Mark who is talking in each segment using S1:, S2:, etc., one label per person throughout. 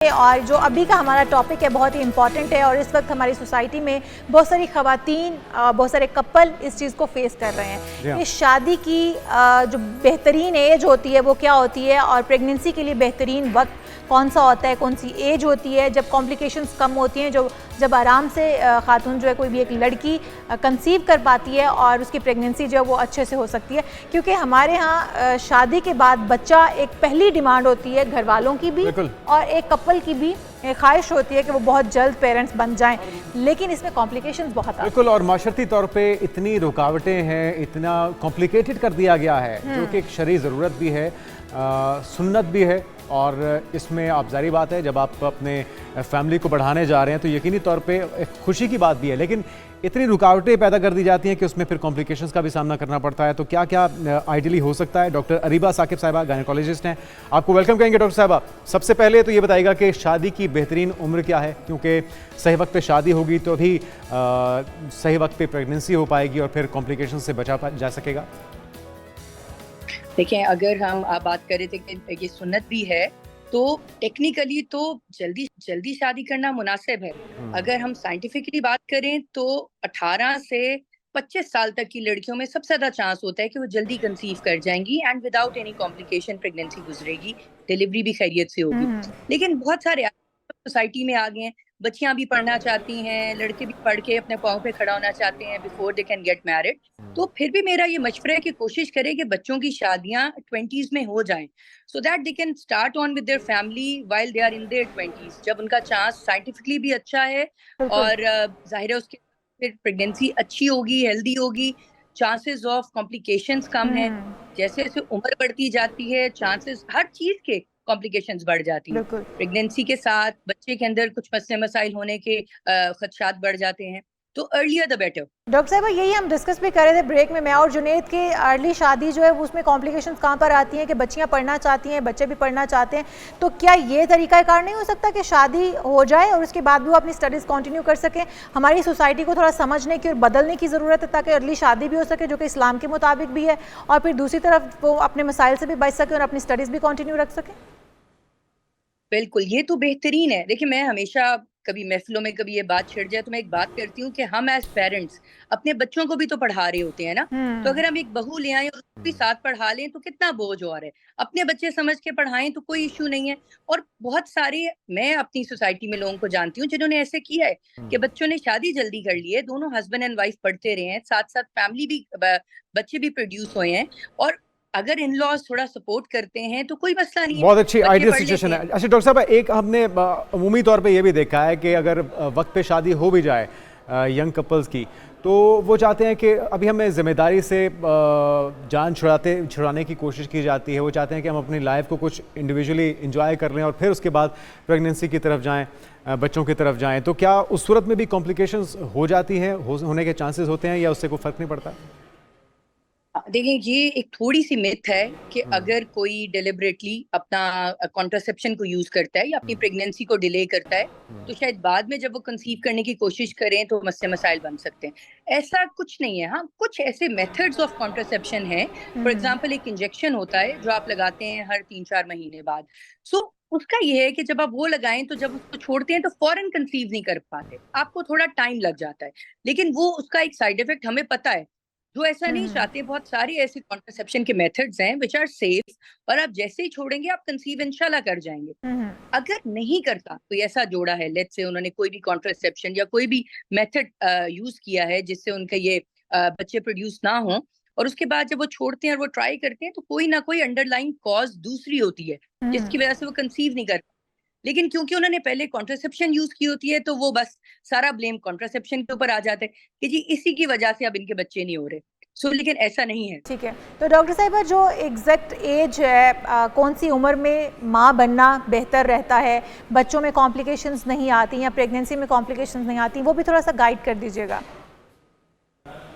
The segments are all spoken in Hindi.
S1: और जो अभी का हमारा टॉपिक है बहुत ही इम्पॉर्टेंट है और इस वक्त हमारी सोसाइटी में बहुत सारी ख़वातीन बहुत सारे कपल इस चीज़ को फेस कर रहे हैं कि शादी की जो बेहतरीन एज होती है वो क्या होती है और प्रेगनेंसी के लिए बेहतरीन वक्त कौन सा होता है, कौन सी एज होती है जब कॉम्प्लिकेशंस कम होती हैं, जब आराम से खातून जो है कोई भी एक लड़की कंसीव कर पाती है और उसकी प्रेगनेंसी जो है वो अच्छे से हो सकती है। क्योंकि हमारे यहाँ शादी के बाद बच्चा एक पहली डिमांड होती है घर वालों की भी और एक कपल की भी ख्वाहिश होती है कि वो बहुत जल्द पेरेंट्स बन जाएं, लेकिन इसमें कॉम्प्लिकेशंस बहुत आते हैं।
S2: बिल्कुल, और माशरती तौर पे इतनी रुकावटें हैं, इतना कॉम्प्लिकेटेड कर दिया गया है जो कि एक शरई ज़रूरत भी है, सुन्नत भी है। और इसमें आप जारी बात है जब आप अपने फैमिली को बढ़ाने जा रहे हैं तो यकीनी तौर पे एक खुशी की बात भी है, लेकिन इतनी रुकावटें पैदा कर दी जाती हैं कि उसमें फिर कॉम्प्लिकेशंस का भी सामना करना पड़ता है। तो क्या क्या आइडियली हो सकता है? डॉक्टर अरीबा साकिब साहिबा गायनेकोलॉजिस्ट हैं, आपको वेलकम कहेंगे। डॉक्टर साहिबा, सबसे पहले तो ये बताइएगा कि शादी की बेहतरीन उम्र क्या है, क्योंकि सही वक्त पे शादी होगी तो भी सही वक्त पे प्रेगनेंसी हो पाएगी और फिर कॉम्प्लिकेशन से बचा जा सकेगा।
S3: देखिए, अगर हम आप बात कर रहे थे कि ये सुन्नत भी है तो टेक्निकली तो जल्दी शादी करना मुनासिब है। अगर हम साइंटिफिकली बात करें तो 18 से 25 साल तक की लड़कियों में सबसे ज्यादा चांस होता है कि वो जल्दी कंसीव कर जाएंगी and without any complication pregnancy गुजरेगी, डिलीवरी भी खैरियत से होगी। लेकिन बहुत सारे सोसाइटी में आ गए हैं, बच्चियां भी पढ़ना चाहती हैं, लड़के भी पढ़ के अपने पाँव पे खड़ा होना चाहते हैं before they can get married. तो फिर भी मेरा ये मशवरा है कि कोशिश करें कि बच्चों की शादियां 20s में हो जाएं so that they can start on with their family while they are in their 20s, जब उनका चांस साइंटिफिकली भी अच्छा है और जाहिर है उसके फिर प्रेगनेंसी अच्छी होगी, हेल्दी होगी, चांसेस ऑफ कॉम्प्लिकेशंस कम है। जैसे जैसे उम्र बढ़ती जाती है चांसेस हर चीज के कॉम्प्लिकेशंस बढ़ जाती है। प्रेगनेंसी के साथ बच्चे के अंदर कुछ मसले मसाइल होने के खदशात बढ़ जाते हैं, तो अर्लियर द बेटर।
S1: डॉक्टर साहब, यही हम डिस्कस भी कर रहे थे ब्रेक में, मैं और जुनेद, के अर्ली शादी जो है वो उसमें कॉम्प्लिकेशंस कहाँ पर आती हैं कि बच्चियाँ पढ़ना चाहती हैं, बच्चे भी पढ़ना चाहते हैं, तो क्या ये तरीक़ाकार नहीं हो सकता कि शादी हो जाए और उसके बाद भी वो अपनी स्टडीज़ कंटिन्यू कर सकें? हमारी सोसाइटी को थोड़ा समझने की और बदलने की ज़रूरत है ताकि अर्ली शादी भी हो सके जो कि इस्लाम के मुताबिक भी है, और फिर दूसरी तरफ वो अपने मसाइल से भी बच सके और अपनी स्टडीज़ भी कंटिन्यू रख सकें।
S3: बिल्कुल, ये तो बेहतरीन है। देखिए, मैं हमेशा कभी महफिलों में कभी ये बात छिड़ जाए तो मैं एक बात करती हूँ कि हम एज पेरेंट्स अपने बच्चों को भी तो पढ़ा रहे होते हैं ना। तो अगर हम एक बहू ले आए और उसको भी साथ पढ़ा लें तो कितना बोझ और है। अपने बच्चे समझ के पढ़ाएं तो कोई इशू नहीं है। और बहुत सारे मैं अपनी सोसाइटी में लोगों को जानती हूँ जिन्होंने ऐसे किया है कि बच्चों ने शादी जल्दी कर ली है, दोनों हस्बैंड एंड वाइफ पढ़ते रहे हैं, साथ साथ फैमिली भी बच्चे भी प्रोड्यूस हुए हैं, और अगर इन लॉज थोड़ा सपोर्ट करते हैं तो कोई मसला नहीं है।
S2: बहुत अच्छी आइडियल सिचुएशन है। अच्छा डॉक्टर साहब, एक हमने अमूमी तौर पे ये भी देखा है कि अगर वक्त पे शादी हो भी जाए यंग कपल्स की, तो वो चाहते हैं कि अभी हमें ज़िम्मेदारी से जान छुड़ाने की कोशिश की जाती है। वो चाहते हैं कि हम अपनी लाइफ को कुछ इंडिविजुअली इंजॉय कर लें और फिर उसके बाद प्रेगनेंसी की तरफ जाएं, बच्चों की तरफ जाएं। तो क्या उस सूरत में भी कॉम्प्लिकेशंस हो जाती हैं, होने के चांसेस होते हैं, या उससे कोई फ़र्क नहीं पड़ता?
S3: देखिए, ये एक थोड़ी सी मिथ है कि अगर कोई डिलिबरेटली अपना कॉन्ट्रासेप्शन को यूज करता है या अपनी प्रेगनेंसी को डिले करता है तो शायद बाद में जब वो कंसीव करने की कोशिश करें तो मसले मसाइल बन सकते हैं। ऐसा कुछ नहीं है। हाँ, कुछ ऐसे मेथड्स ऑफ कॉन्ट्रासेप्शन हैं। फॉर एग्जांपल, एक इंजेक्शन होता है जो आप लगाते हैं हर 3-4 महीने बाद। सो उसका ये है कि जब आप वो लगाएं तो जब उसको छोड़ते हैं तो फौरन कंसीव नहीं कर पाते, आपको थोड़ा टाइम लग जाता है, लेकिन वो उसका एक साइड इफेक्ट हमें पता है। जो ऐसा नहीं चाहते, बहुत सारे ऐसे कॉन्ट्रासेप्शन के मेथड्स हैं विच आर सेफ, और आप जैसे ही छोड़ेंगे आप कंसीव इंशाल्लाह कर जाएंगे। अगर नहीं करता, कोई ऐसा जोड़ा है, लेट्स से उन्होंने कोई भी कॉन्ट्रासेप्शन या कोई भी मेथड यूज किया है जिससे उनके ये बच्चे प्रोड्यूस ना हो, और उसके बाद जब वो छोड़ते हैं और वो ट्राई करते हैं तो कोई ना कोई अंडरलाइंग कॉज दूसरी होती है जिसकी वजह से वो कंसीव नहीं कर, लेकिन क्योंकि उन्होंने पहले कॉन्ट्रासेप्शन यूज की होती है तो वो बस सारा ब्लेम कॉन्ट्रासेप्शन के ऊपर आ जाता है कि जी इसी की वजह से अब इनके बच्चे नहीं हो रहे। लेकिन ऐसा नहीं है।
S1: ठीक है, तो डॉक्टर साहिबा, जो एग्जैक्ट एज है, कौन सी उम्र में माँ बनना बेहतर रहता है, बच्चों में कॉम्प्लिकेशंस नहीं आती या प्रेगनेंसी में कॉम्प्लिकेशंस नहीं आती, वो भी थोड़ा सा गाइड कर दीजिएगा।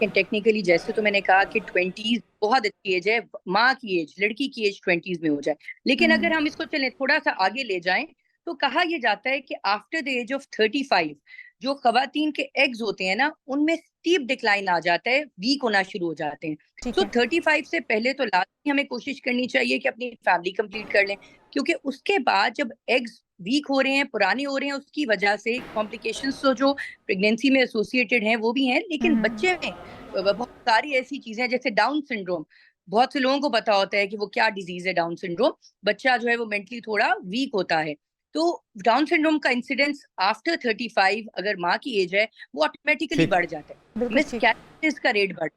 S3: टेक्निकली जैसे तो मैंने कहा कि 20s बहुत अच्छी एज है, माँ की एज, लड़की की एज 20s में हो जाए, लेकिन अगर हम इसको चलें थोड़ा सा आगे ले जाएं तो कहा यह जाता है कि आफ्टर द एज ऑफ 35 जो खवातीन के एग्स होते हैं ना, उनमें स्टीप डिक्लाइन आ जाता है, वीक होना शुरू हो जाते हैं। तो 35 से पहले तो लाजमी हमें कोशिश करनी चाहिए कि अपनी फैमिली कंप्लीट कर लें, क्योंकि उसके बाद जब एग्स वीक हो रहे हैं, पुराने हो रहे हैं, उसकी वजह से कॉम्प्लिकेशंस तो जो प्रेगनेंसी में एसोसिएटेड हैं वो भी हैं, लेकिन बच्चे में बहुत सारी ऐसी चीजें जैसे डाउन सिंड्रोम, बहुत से लोगों को पता होता है कि वो क्या डिजीज है डाउन सिंड्रोम। बच्चा जो है वो मेंटली थोड़ा वीक होता है, तो डाउन सिंड्रोम का इंसिडेंस आफ्टर 35 अगर माँ की एज है वो ऑटोमेटिकली बढ़ जाता है, मिसकैरेजेस का रेट बढ़।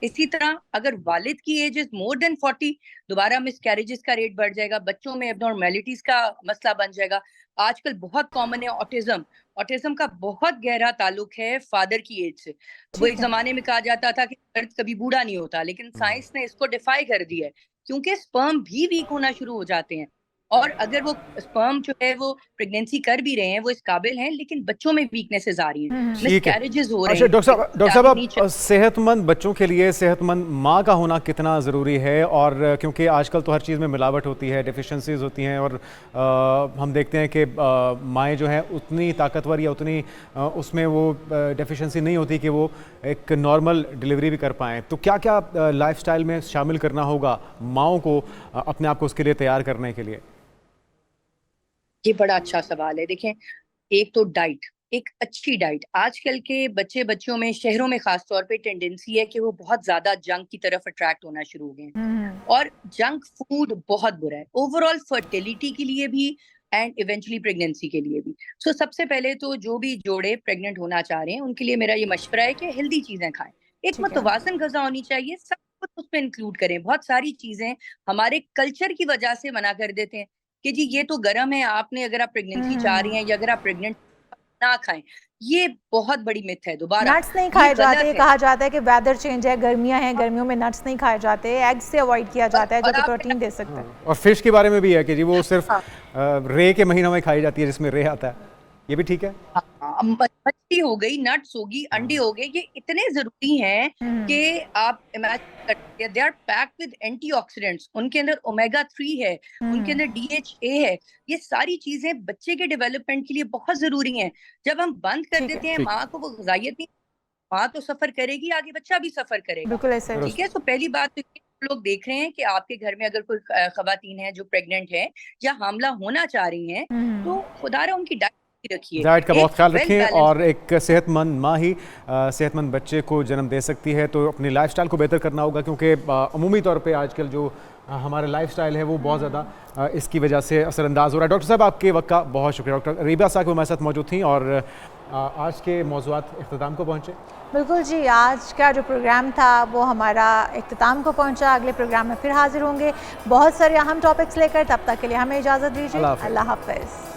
S3: इसी तरह अगर वालिद की एज इज मोर देन 40, दोबारा मिसकैरेजेस का रेट बढ़ जाएगा, बच्चों में एबनॉर्मेलिटीज का मसला बन जाएगा। आजकल बहुत कॉमन है ऑटिज्म, ऑटिज्म का बहुत गहरा ताल्लुक है फादर की एज से। वो एक जमाने में कहा जाता था कि दर्द कभी बूढ़ा नहीं होता, लेकिन साइंस ने इसको डिफाई कर दिया है, क्योंकि स्पर्म भी वीक होना शुरू हो जाते हैं। और अगर वो स्पर्म जो है वो प्रेगनेंसी कर भी रहे हैं, वो इस काबिल हैं, लेकिन बच्चों में वीकनेसेस आ रही हैं, मिसकैरेजेस हो रहे
S2: अच्छा
S3: हैं।
S2: डॉक्टर साहब आप सेहतमंद बच्चों के लिए सेहतमंद माँ का होना कितना ज़रूरी है? और क्योंकि आजकल तो हर चीज़ में मिलावट होती है, डिफिशेंसीज होती हैं, और हम देखते हैं कि माएँ जो हैं उतनी ताकतवर या उतनी उसमें वो डिफिशेंसी नहीं होती कि वो एक नॉर्मल डिलीवरी भी कर पाएँ। तो क्या क्या लाइफस्टाइल में शामिल करना होगा माँओं को अपने आप को उसके लिए तैयार करने के लिए?
S3: ये बड़ा अच्छा सवाल है। देखें, एक तो डाइट, एक अच्छी डाइट। आजकल के बच्चों में, शहरों में खास तौर पे टेंडेंसी है कि वो बहुत ज्यादा जंक की तरफ अट्रैक्ट होना शुरू हो गए हैं, और जंक फूड बहुत बुरा है ओवरऑल फर्टिलिटी के लिए भी एंड इवेंचुअली प्रेगनेंसी के लिए भी। सो सबसे पहले तो जो भी जोड़े प्रेग्नेंट होना चाह रहे हैं उनके लिए मेरा ये मशवरा है कि हेल्दी चीजें खाएं, एक मुतवाज़न ग़िज़ा होनी चाहिए, सब कुछ उसमें इंक्लूड करें। बहुत सारी चीजें हमारे कल्चर की वजह से मना कर देते हैं कि जी ये तो गर्म है, आपने अगर आप प्रेगनेंसी चाह रही हैं या अगर आप प्रेग्नेंट ना खाएं, ये बहुत बड़ी मिथ है। दोबारा
S1: नट्स नहीं खाए जाते, कहा जाता है कि वेदर चेंज है, गर्मियां हैं, गर्मियों में नट्स नहीं खाए जाते, एग्स से अवॉइड किया जाता है जो कि प्रोटीन दे सकते हैं।
S2: और फिश के बारे में भी है कि जी वो सिर्फ रे के महीनों में खाई जाती है जिसमें रे आता है, ये भी ठीक है?
S3: मछली हो गई, नट्स होगी, अंडे हो गए, ये इतने जरूरी हैं कि आप इमेजिन करते, they are packed with antioxidants, उनके अंदर ओमेगा 3 है, उनके अंदर DHA है। ये सारी चीजें बच्चे के डेवलपमेंट के लिए बहुत जरूरी हैं। जब हम बंद कर देते हैं माँ को वो ग़िज़ाइयत नहीं, माँ तो सफर करेगी, आगे बच्चा भी सफर करेगा।
S1: बिल्कुल ऐसे,
S3: ठीक है। तो पहली बात तो लोग देख रहे हैं कि आपके घर में अगर कोई खवातीन है जो प्रेग्नेंट है या हामला होना चाह रही हैं, तो खुदारा उनकी
S2: डाइट का बहुत ख्याल रखें, और एक सेहतमंद माँ ही सेहतमंद बच्चे को जन्म दे सकती है। तो अपनी लाइफस्टाइल को बेहतर करना होगा, क्योंकि अमूमी तौर पे आजकल जो हमारा लाइफस्टाइल है वो बहुत ज़्यादा इसकी वजह से असरअंदाज हो रहा है। डॉक्टर साहब आपके वक्त का बहुत शुक्रिया। डॉक्टर रीबा साहब हमारे साथ मौजूद थी, और आज के मौज़ूआत इख्तिताम को पहुँचे।
S1: बिल्कुल जी, आज का जो प्रोग्राम था वो हमारा इख्तिताम को पहुंचा। अगले प्रोग्राम में फिर हाजिर होंगे बहुत सारे अहम टॉपिक्स लेकर, तब तक के लिए हमें इजाज़त दीजिए। अल्लाह हाफ़िज़।